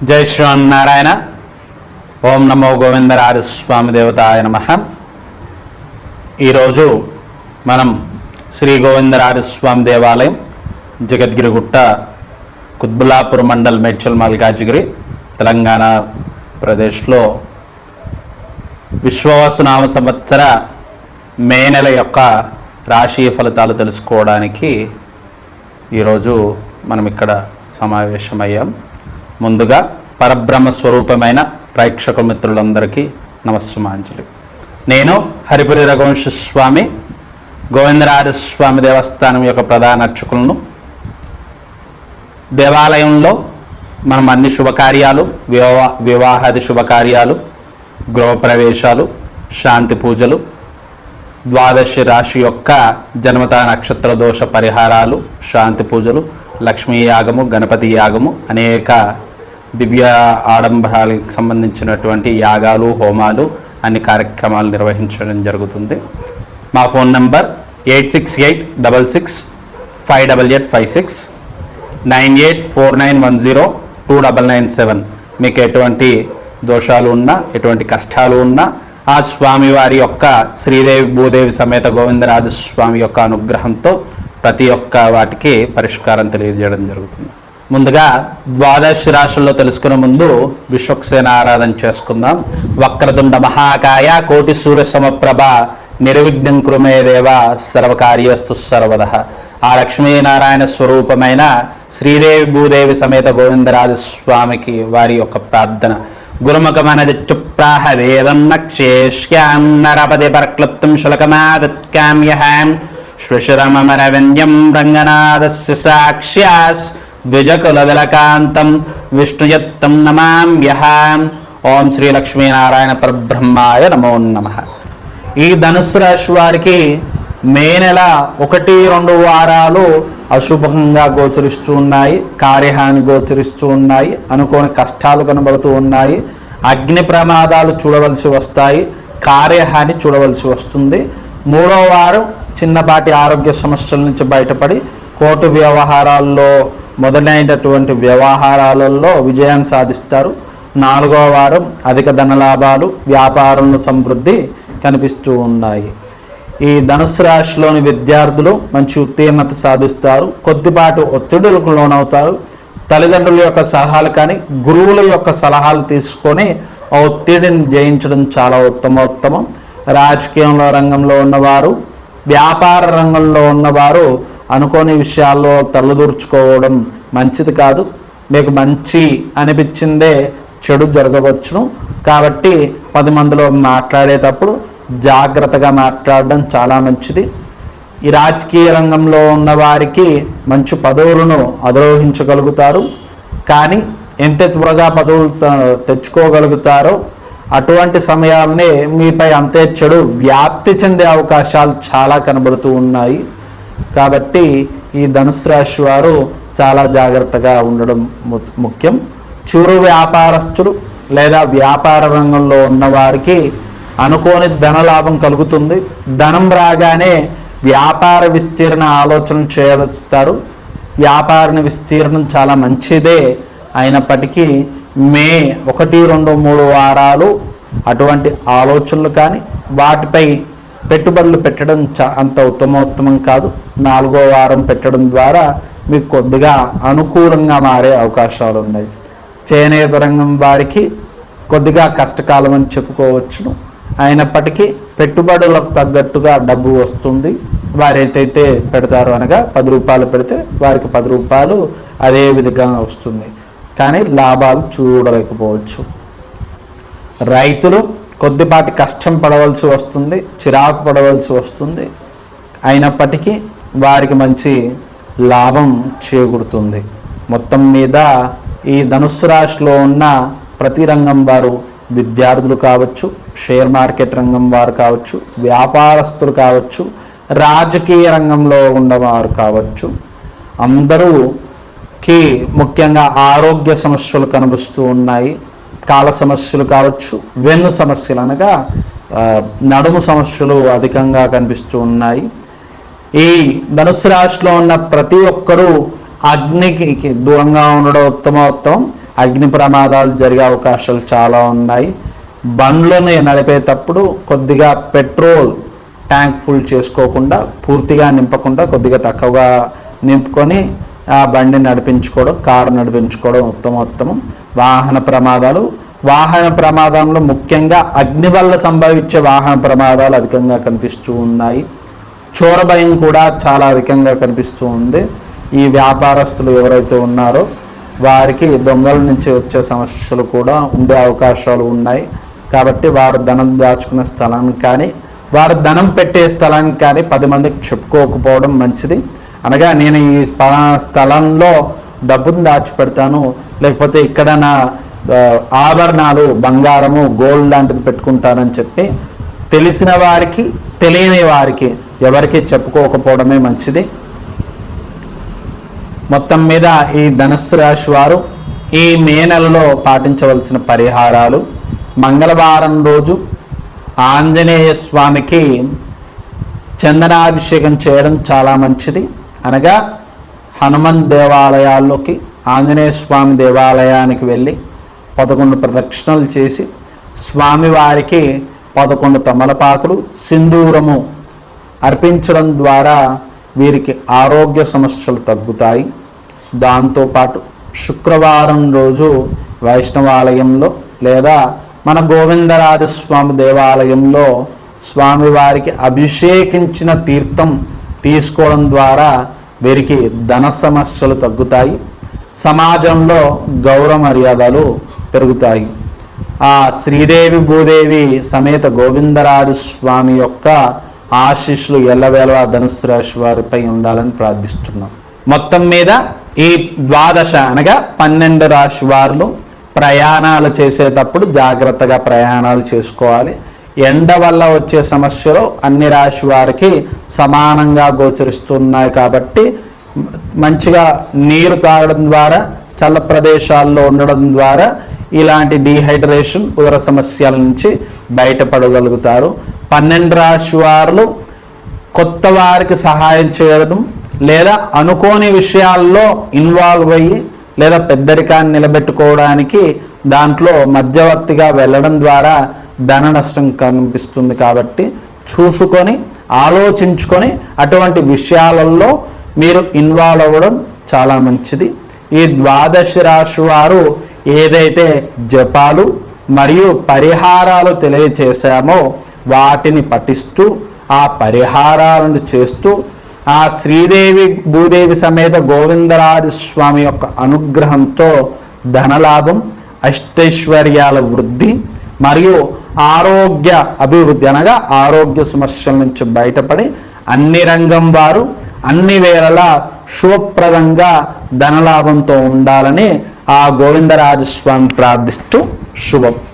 జై శ్రీమన్నారాయణ. ఓం నమో గోవిందరాజ స్వామి దేవతాయ నమః. ఈరోజు మనం శ్రీ గోవిందరాజ స్వామి దేవాలయం, జగద్గిరిగుట్ట, కుత్బుల్లాపూర్ మండల్, మేడ్చల్ మల్కాజిగిరి, తెలంగాణ ప్రదేశ్లో విశ్వావసునామ సంవత్సర మే నెల యొక్క రాశి ఫలితాలు తెలుసుకోవడానికి ఈరోజు మనం ఇక్కడ సమావేశమయ్యాం. ముందుగా పరబ్రహ్మ స్వరూపమైన ప్రేక్షక మిత్రులందరికీ నమస్సుమాంజలి. నేను హరిపురి రఘువంశ స్వామి, గోవిందరాజస్వామి దేవస్థానం యొక్క ప్రధాన అర్చకులను. దేవాలయంలో మనం అన్ని శుభకార్యాలు, వివాహాది శుభకార్యాలు, గృహప్రవేశాలు, శాంతి పూజలు, ద్వాదశి రాశి యొక్క జన్మత నక్షత్ర దోష పరిహారాలు, శాంతి పూజలు, లక్ష్మీ యాగము, గణపతి యాగము, అనేక దివ్య ఆడంబరాలకు సంబంధించినటువంటి యాగాలు, హోమాలు, అన్ని కార్యక్రమాలు నిర్వహించడం జరుగుతుంది. మా ఫోన్ నంబర్ 8686658856, 9849102997. మీకు ఎటువంటి దోషాలు ఉన్నా, ఎటువంటి కష్టాలు ఉన్నా ఆ స్వామివారి యొక్క శ్రీదేవి భూదేవి సమేత గోవిందరాజస్వామి యొక్క అనుగ్రహంతో ప్రతి ఒక్క వాటికి పరిష్కారం తెలియజేయడం జరుగుతుంది. ముందుగా ద్వాదశ రాశుల్లో తెలుసుకునే ముందు విశ్వక్సేన ఆరాధన చేసుకుందాం. వక్రతుండ మహాకాయ కోటి సూర్య సమప్రభ నిర్విఘ్నం కురుమే దేవ సర్వకార్యస్తు సర్వదః. ఆ లక్ష్మీనారాయణ స్వరూపమైన శ్రీదేవి భూదేవి సమేత గోవిందరాజస్వామికి వారి యొక్క ప్రార్థన. గురుముఖమనదిత్యుప్రాహ వేదం నక్షేష్యాం నరపతి పరక్లుప్తం శులకమాదత్కామ్యహాం శ్వశురమరవింద్యం రంగనాథస్య సాక్ష్యాస్ ద్విజకులదలకాంతం విష్ణుయత్తం నమామ్యహాం. ఓం శ్రీ లక్ష్మీనారాయణ పరబ్రహ్మాయ నమో నమః. ఈ ధనుస్సు రాశి వారికి మే నెల 1-2 వారాలు అశుభంగా గోచరిస్తూ ఉన్నాయి. కార్యహాని గోచరిస్తూ ఉన్నాయి. అనుకోని కష్టాలు కనబడుతూ ఉన్నాయి. అగ్ని ప్రమాదాలు చూడవలసి వస్తాయి. కార్యహాని చూడవలసి వస్తుంది. 3వ వారం చిన్నపాటి ఆరోగ్య సమస్యల నుంచి బయటపడి కోర్టు వ్యవహారాల్లో మొదలైనటువంటి వ్యవహారాలలో విజయాన్ని సాధిస్తారు. 4వ వారం అధిక ధనలాభాలు, వ్యాపారంలో సమృద్ధి కనిపిస్తూ ఉన్నాయి. ఈ ధనుస్సు రాశిలోని విద్యార్థులు మంచి ఉత్తీర్ణత సాధిస్తారు. కొద్దిపాటి ఒత్తిడులకు లోనవుతారు. తల్లిదండ్రుల యొక్క సలహాలు కానీ గురువుల యొక్క సలహాలు తీసుకొని ఆ ఒత్తిడిని జయించడం చాలా ఉత్తమోత్తమం. రాజకీయంలో రంగంలో ఉన్నవారు, వ్యాపార రంగంలో ఉన్నవారు అనుకోని విషయాల్లో తలదూర్చుకోవడం మంచిది కాదు. మీకు మంచి అనిపించిందే చెడు జరగవచ్చును. కాబట్టి 10 మందిలో మాట్లాడేటప్పుడు జాగ్రత్తగా మాట్లాడడం చాలా మంచిది. ఈ రాజకీయ రంగంలో ఉన్న వారికి మంచి పదవులను అధిరోహించగలుగుతారు. కానీ ఎంత త్వరగా పదవులు తెచ్చుకోగలుగుతారో అటువంటి సమయాలనే మీపై అంతే చెడు వ్యాప్తి చెందే అవకాశాలు చాలా కనబడుతూ ఉన్నాయి. కాబట్టి ఈ ధనుసు రాశి వారు చాలా జాగ్రత్తగా ఉండడం ముఖ్యం. చిరు వ్యాపారస్తులు లేదా వ్యాపార రంగంలో ఉన్నవారికి అనుకోని ధనలాభం కలుగుతుంది. ధనం రాగానే వ్యాపార విస్తీర్ణ ఆలోచన చేస్తారు. వ్యాపార విస్తీర్ణం చాలా మంచిదే. అయినప్పటికీ మే 1-2-3 వారాలు అటువంటి ఆలోచనలు కానీ వాటిపై పెట్టుబడులు పెట్టడం అంత ఉత్తమోత్తమం కాదు. 4వ వారం పెట్టడం ద్వారా మీకు కొద్దిగా అనుకూలంగా మారే అవకాశాలు ఉన్నాయి. చేనేత రంగం వారికి కొద్దిగా కష్టకాలం అని చెప్పుకోవచ్చును. అయినప్పటికీ పెట్టుబడులకు తగ్గట్టుగా డబ్బు వస్తుంది. వారు ఏదైతే పెడతారో అనగా 10 రూపాయలు పెడితే వారికి 10 రూపాయలు అదే విధంగా వస్తుంది. కానీ లాభాలు చూడలేకపోవచ్చు. రైతులు కొద్దిపాటి కష్టం పడవలసి వస్తుంది, చిరాకు పడవలసి వస్తుంది. అయినప్పటికీ వారికి మంచి లాభం చేకూరుతుంది. మొత్తం మీద ఈ ధనుస్సు రాశిలో ఉన్న ప్రతి రంగం వారు, విద్యార్థులు కావచ్చు, షేర్ మార్కెట్ రంగం వారు కావచ్చు, వ్యాపారస్తులు కావచ్చు, రాజకీయ రంగంలో ఉన్నవారు కావచ్చు, అందరూకి ముఖ్యంగా ఆరోగ్య సమస్యలు కనిపిస్తూ ఉన్నాయి. కాల సమస్యలు కావచ్చు, వెన్ను సమస్యలు అనగా నడుము సమస్యలు అధికంగా కనిపిస్తూ ఉన్నాయి. ఈ ధనుస్సు రాశిలో ఉన్న ప్రతి ఒక్కరూ అగ్నికి దూరంగా ఉండడం ఉత్తమోత్తమం. అగ్ని ప్రమాదాలు జరిగే అవకాశాలు చాలా ఉన్నాయి. బండ్లను నడిపేటప్పుడు కొద్దిగా పెట్రోల్ ట్యాంక్ ఫుల్ చేసుకోకుండా, పూర్తిగా నింపకుండా కొద్దిగా తక్కువగా నింపుకొని ఆ బండి నడిపించుకోవడం, కారు నడిపించుకోవడం ఉత్తమోత్తమం. వాహన ప్రమాదంలో ముఖ్యంగా అగ్ని వల్ల సంభవించే వాహన ప్రమాదాలు అధికంగా కనిపిస్తూ ఉన్నాయి. చోర భయం కూడా చాలా అధికంగా కనిపిస్తూ ఉంది. ఈ వ్యాపారస్తులు ఎవరైతే ఉన్నారో వారికి దొంగల నుంచి వచ్చే సమస్యలు కూడా ఉండే అవకాశాలు ఉన్నాయి. కాబట్టి వారు ధనం దాచుకునే స్థలానికి కానీ, వారు ధనం పెట్టే స్థలానికి కానీ 10 మందికి చెప్పుకోకపోవడం మంచిది. అనగా నేను ఈ స్థలంలో డబ్బును దాచిపెడతాను, లేకపోతే ఇక్కడ నా ఆభరణాలు, బంగారము, గోల్డ్ లాంటిది పెట్టుకుంటానని చెప్పి తెలిసిన వారికి, తెలియని వారికి ఎవరికి చెప్పుకోకపోవడమే మంచిది. మొత్తం మీద ఈ ధనుస్సు రాశి వారు ఈ మే నెలలో పాటించవలసిన పరిహారాలు: మంగళవారం రోజు ఆంజనేయ స్వామికి చందనాభిషేకం చేయడం చాలా మంచిది. అనగా హనుమాన్ దేవాలయాల్లోకి, ఆంజనేయ స్వామి దేవాలయానికి వెళ్ళి 11 ప్రదక్షిణలు చేసి స్వామివారికి 11 తమలపాకులు, సింధూరము అర్పించడం ద్వారా వీరికి ఆరోగ్య సమస్యలు తగ్గుతాయి. దాంతోపాటు శుక్రవారం రోజు వైష్ణవాలయంలో లేదా మన గోవిందరాజస్వామి దేవాలయంలో స్వామివారికి అభిషేకించిన తీర్థం తీసుకోవడం ద్వారా వీరికి ధన సమస్యలు తగ్గుతాయి. సమాజంలో గౌరవ మర్యాదలు పెరుగుతాయి. ఆ శ్రీదేవి భూదేవి సమేత గోవిందరాజస్వామి యొక్క ఆశీస్సులు ఎల్లవేళలా ధనుస్సు రాశి వారిపై ఉండాలని ప్రార్థిస్తున్నాం. మొత్తం మీద ఈ ద్వాదశ అనగా 12 రాశి వారు ప్రయాణాలు చేసేటప్పుడు జాగ్రత్తగా ప్రయాణాలు చేసుకోవాలి. ఎండ వల్ల వచ్చే సమస్యలు అన్ని రాశి వారికి సమానంగా గోచరిస్తున్నాయి. కాబట్టి మంచిగా నీరు తాగడం ద్వారా, చల్ల ప్రదేశాల్లో ఉండడం ద్వారా ఇలాంటి డీహైడ్రేషన్, ఉదర సమస్యల నుంచి బయటపడగలుగుతారు. 12 రాశి వారు కొత్త వారికి సహాయం చేయడం లేదా అనుకోని విషయాల్లో ఇన్వాల్వ్ అయ్యి లేదా పెద్దరికాన్ని నిలబెట్టుకోవడానికి దాంట్లో మధ్యవర్తిగా వెళ్ళడం ద్వారా ధన నష్టం కనిపిస్తుంది. కాబట్టి చూసుకొని, ఆలోచించుకొని అటువంటి విషయాలలో మీరు ఇన్వాల్వ్ అవ్వడం చాలా మంచిది. ఈ ద్వాదశ రాశి వారు ఏదైతే జపాలు మరియు పరిహారాలు తెలియచేశామో వాటిని పఠిస్తూ, ఆ పరిహారాలను చేస్తూ, ఆ శ్రీదేవి భూదేవి సమేత గోవిందరాజస్వామి యొక్క అనుగ్రహంతో ధనలాభం, అష్టైశ్వర్యాల వృద్ధి మరియు ఆరోగ్య అభివృద్ధి అనగా ఆరోగ్య సమస్యల నుంచి బయటపడి అన్ని రంగం వారు అన్ని వేళలా శుభప్రదంగా ధనలాభంతో ఉండాలని ఆ గోవిందరాజస్వామి ప్రార్థిస్తూ శుభం.